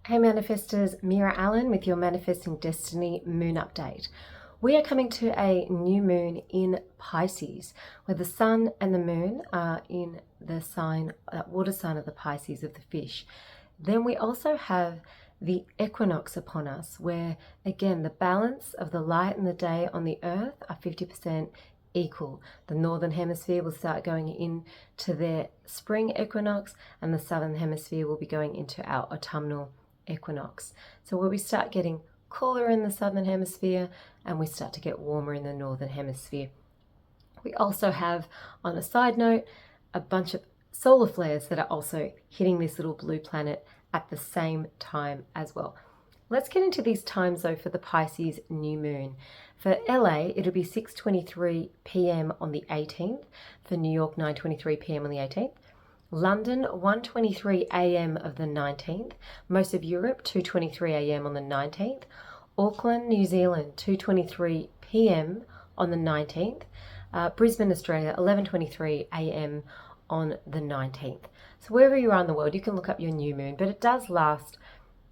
Hey manifestors, Meera Allen with your Manifesting Destiny Moon Update. We are coming to a new moon in Pisces, where the sun and the moon are in the sign, water sign of the Pisces of the fish. Then we also have the equinox upon us, where again the balance of the light and the day on the earth are 50% equal. The northern hemisphere will start going into their spring equinox, and the southern hemisphere will be going into our autumnal equinox. So where we start getting cooler in the southern hemisphere and we start to get warmer in the northern hemisphere. We also have, on a side note, a bunch of solar flares that are also hitting this little blue planet at the same time as well. Let's get into these times though for the Pisces new moon. For LA, it'll be 6:23 p.m. on the 18th. For New York, 9:23 p.m. on the 18th. London, 1:23 a.m. of the 19th. Most of Europe, 2:23 a.m. on the 19th. Auckland, New Zealand, 2:23 p.m. on the 19th. Brisbane, Australia, 11:23 a.m. on the 19th. So wherever you are in the world, you can look up your new moon, but it does last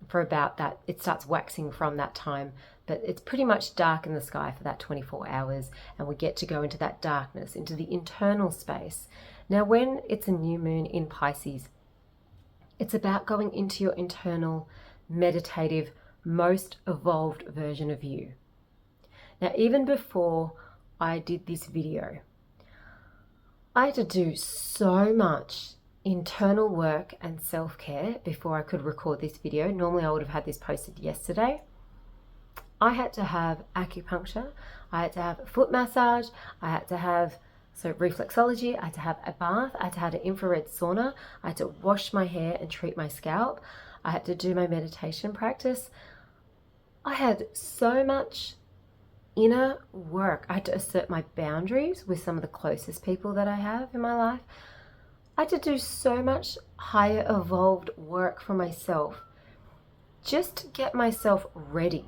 for about that. It starts waxing from that time, but it's pretty much dark in the sky for that 24 hours, and we get to go into that darkness, into the internal space. Now, when it's a new moon in Pisces, it's about going into your internal, meditative, most evolved version of you. Now, even before I did this video, I had to do so much internal work and self-care before I could record this video. Normally, I would have had this posted yesterday. I had to have acupuncture, I had to have a foot massage, I had to have reflexology, I had to have a bath, I had to have an infrared sauna, I had to wash my hair and treat my scalp, I had to do my meditation practice. I had so much inner work. I had to assert my boundaries with some of the closest people that I have in my life. I had to do so much higher evolved work for myself just to get myself ready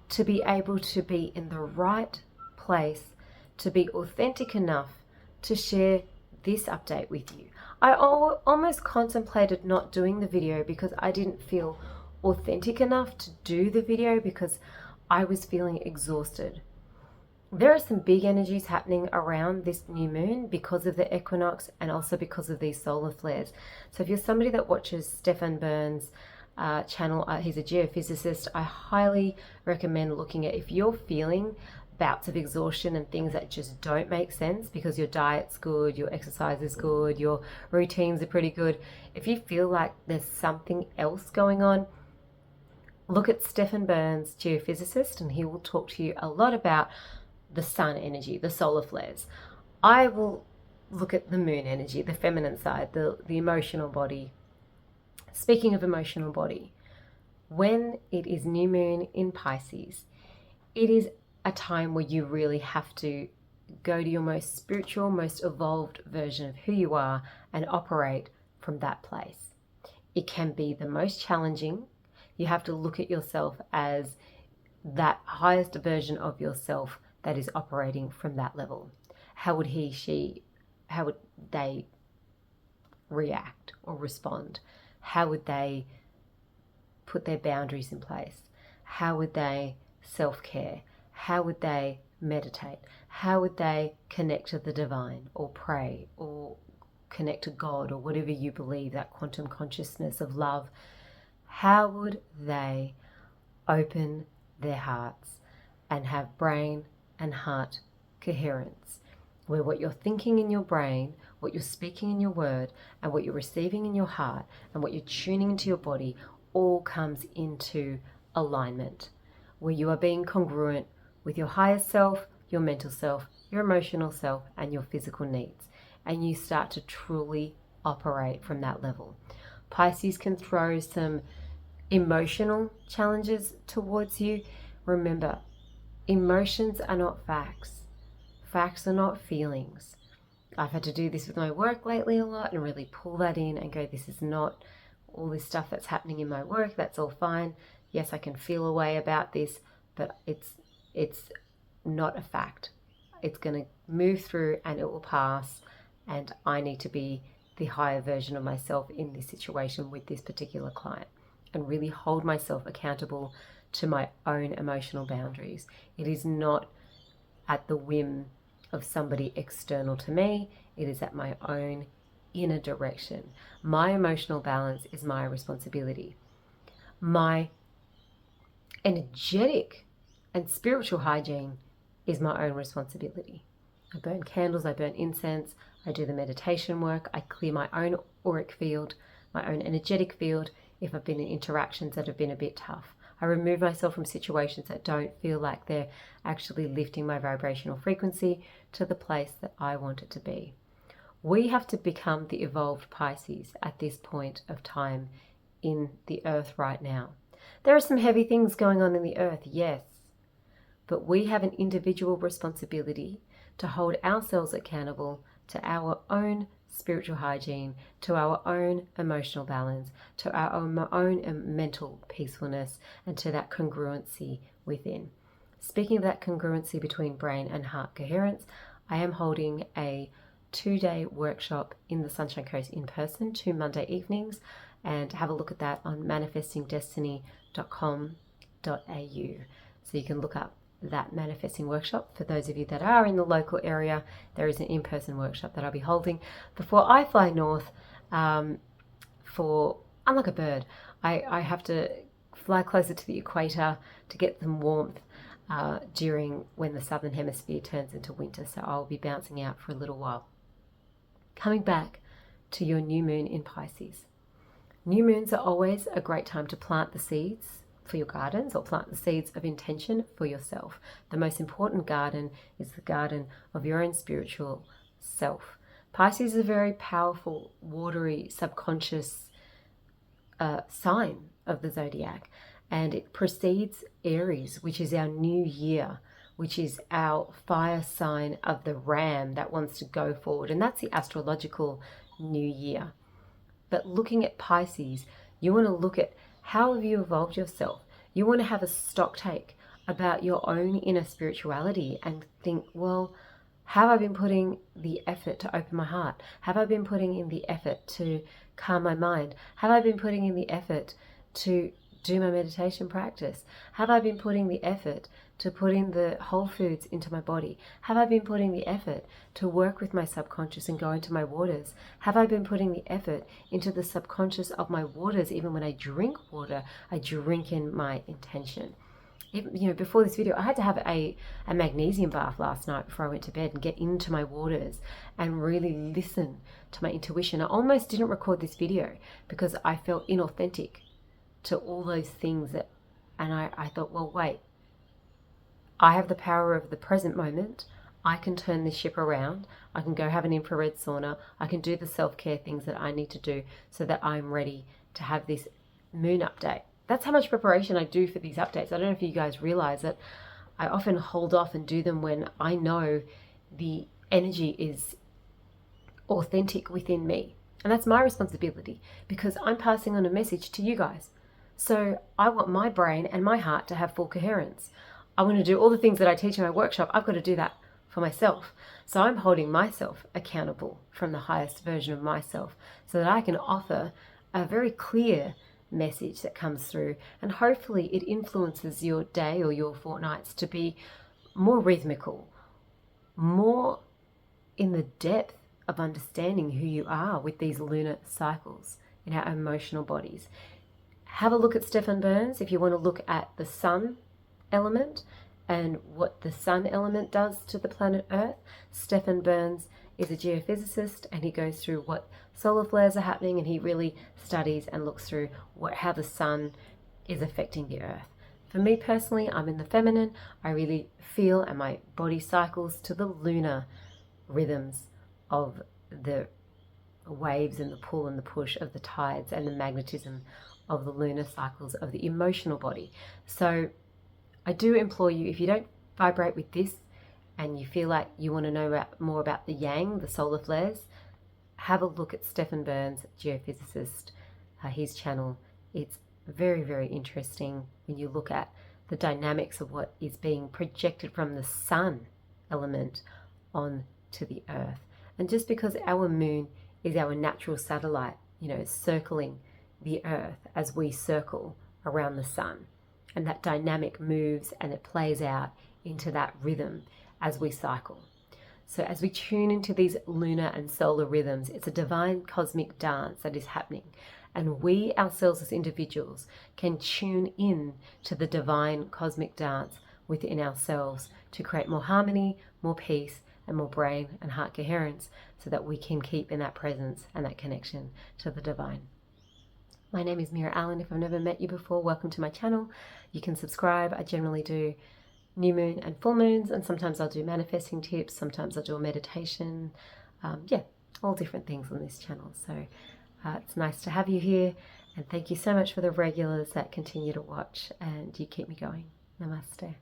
to be able to be in the right place, to be authentic enough to share this update with you. I almost contemplated not doing the video because I didn't feel authentic enough to do the video because I was feeling exhausted. There are some big energies happening around this new moon because of the equinox and also because of these solar flares. So if you're somebody that watches Stefan Burns' channel, he's a geophysicist, I highly recommend looking at if you're feeling bouts of exhaustion and things that just don't make sense because your diet's good, your exercise is good, your routines are pretty good. If you feel like there's something else going on, look at Stefan Burns, geophysicist, and he will talk to you a lot about the sun energy, the solar flares. I will look at the moon energy, the feminine side, the emotional body. Speaking of emotional body, when it is new moon in Pisces, it is a time where you really have to go to your most spiritual, most evolved version of who you are and operate from that place. It can be the most challenging. You have to look at yourself as that highest version of yourself that is operating from that level. How would how would they react or respond? How would they put their boundaries in place? How would they self-care? How would they meditate? How would they connect to the divine or pray or connect to God or whatever you believe, that quantum consciousness of love? How would they open their hearts and have brain and heart coherence, where what you're thinking in your brain, what you're speaking in your word, and what you're receiving in your heart, and what you're tuning into your body all comes into alignment, where you are being congruent with your higher self, your mental self, your emotional self, and your physical needs, and you start to truly operate from that level. Pisces can throw some emotional challenges towards you. Remember, emotions are not facts. Facts are not feelings. I've had to do this with my work lately a lot and really pull that in and go, this is not all this stuff that's happening in my work. That's all fine. Yes, I can feel a way about this, but it's not a fact. It's going to move through and it will pass, and I need to be the higher version of myself in this situation with this particular client. and really hold myself accountable to my own emotional boundaries. It is not at the whim of somebody external to me. It is at my own inner direction. My emotional balance is my responsibility. My energetic and spiritual hygiene is my own responsibility. I burn candles, I burn incense, I do the meditation work, I clear my own auric field, my own energetic field if I've been in interactions that have been a bit tough. I remove myself from situations that don't feel like they're actually lifting my vibrational frequency to the place that I want it to be. We have to become the evolved Pisces at this point of time in the earth right now. There are some heavy things going on in the earth, yes, but we have an individual responsibility to hold ourselves accountable to our own spiritual hygiene, to our own emotional balance, to our own mental peacefulness, and to that congruency within. Speaking of that congruency between brain and heart coherence, I am holding a 2-day workshop in the Sunshine Coast in person, 2 Monday evenings, and have a look at that on manifestingdestiny.com.au. So you can look up that manifesting workshop. For those of you that are in the local area, there is an in-person workshop that I'll be holding before I fly north. I'm like a bird. I have to fly closer to the equator to get some warmth during when the southern hemisphere turns into winter. So I'll be bouncing out for a little while. Coming back to your new moon in Pisces. New moons are always a great time to plant the seeds for your gardens or plant the seeds of intention for yourself. The most important garden is the garden of your own spiritual self. Pisces is a very powerful, watery, subconscious sign of the zodiac, and it precedes Aries, which is our new year, which is our fire sign of the ram that wants to go forward, and that's the astrological new year. But looking at Pisces, you want to look at how have you evolved yourself. You want to have a stock take about your own inner spirituality and think, well, have I been putting the effort to open my heart? Have I been putting in the effort to calm my mind? Have I been putting in the effort to do my meditation practice? Have I been putting the effort to put in the whole foods into my body? Have I been putting the effort to work with my subconscious and go into my waters? Have I been putting the effort into the subconscious of my waters? Even when I drink water, I drink in my intention. Before this video, I had to have a magnesium bath last night before I went to bed and get into my waters and really listen to my intuition. I almost didn't record this video because I felt inauthentic to all those things and I thought, well, wait, I have the power of the present moment. I can turn this ship around. I can go have an infrared sauna. I can do the self-care things that I need to do so that I'm ready to have this moon update. That's how much preparation I do for these updates. I don't know if you guys realize that I often hold off and do them when I know the energy is authentic within me. And that's my responsibility because I'm passing on a message to you guys. So I want my brain and my heart to have full coherence. I want to do all the things that I teach in my workshop. I've got to do that for myself. So I'm holding myself accountable from the highest version of myself so that I can offer a very clear message that comes through, and hopefully it influences your day or your fortnights to be more rhythmical, more in the depth of understanding who you are with these lunar cycles in our emotional bodies. Have a look at Stephen Burns if you want to look at the sun element and what the sun element does to the planet Earth. Stephen Burns is a geophysicist and he goes through what solar flares are happening, and he really studies and looks through how the sun is affecting the Earth. For me personally, I'm in the feminine. I really feel and my body cycles to the lunar rhythms of the waves and the pull and the push of the tides and the magnetism of the lunar cycles of the emotional body. So I do implore you, if you don't vibrate with this and you feel like you want to know more about the yang, the solar flares, have a look at Stephen Burns, geophysicist, his channel. It's very, very interesting when you look at the dynamics of what is being projected from the sun element onto the earth. And just because our moon is our natural satellite, circling the earth as we circle around the sun. And that dynamic moves and it plays out into that rhythm as we cycle. So as we tune into these lunar and solar rhythms, it's a divine cosmic dance that is happening. And we ourselves as individuals can tune in to the divine cosmic dance within ourselves to create more harmony, more peace, and more brain and heart coherence so that we can keep in that presence and that connection to the divine. My name is Meera Allen. If I've never met you before, welcome to my channel. You can subscribe. I generally do new moon and full moons, and sometimes I'll do manifesting tips, sometimes I'll do a meditation, all different things on this channel. So it's nice to have you here, and thank you so much for the regulars that continue to watch, and you keep me going. Namaste.